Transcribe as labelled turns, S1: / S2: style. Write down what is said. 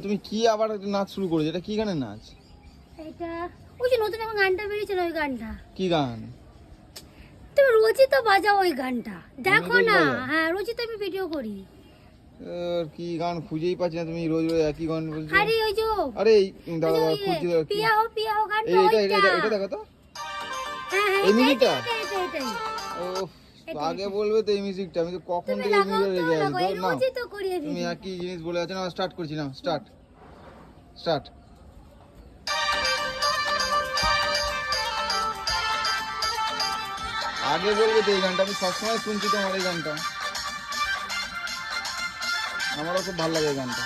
S1: তুমি কি আবার নাচ শুরু করেছো? এটা কি গানের নাচ?
S2: এটা ওই যে নতুন একটা গানটা বেরিয়েছিল, ওই গানটা।
S1: কি গান?
S2: তুমি রোজই তো বাজাও ওই গানটা, দেখো
S1: রোজ
S2: না।
S1: বাজাও?
S2: হ্যাঁ, রোজই তো আমি ভিডিও করি।
S1: কি গান খুঁজেই পাচ্ছি না, তুমি রোজ রোজ একই গান বলছো।
S2: আরে ওই যে
S1: আরে দাঁড়া দাঁড়া, খুঁজছি।
S2: পিয়া হো গানটা,
S1: এটা
S2: ওইটা।
S1: এটা এটা দেখো তো,
S2: হ্যাঁ হ্যাঁ,
S1: এই মিউজিকটা।
S2: এটাই।
S1: ও, আগে বলবে তো এই মিউজিকটা, আমি তো কখন
S2: তুমি
S1: থেকে এই
S2: লাগাও
S1: মিউজিক
S2: তো,
S1: রেখে আছি।
S2: লাগাও, এই
S1: না
S2: রোজই তো করি এই
S1: তুমি
S2: ভিডিও।
S1: একই জিনিস বলে আছো না। স্টার্ট করছি না, স্টার্ট স্টার্ট। আগে বলবে তো এই গানটা, আমি সবসময় শুনছি তোমার এই গানটা, আমারও খুব ভালো লাগে এই গানটা।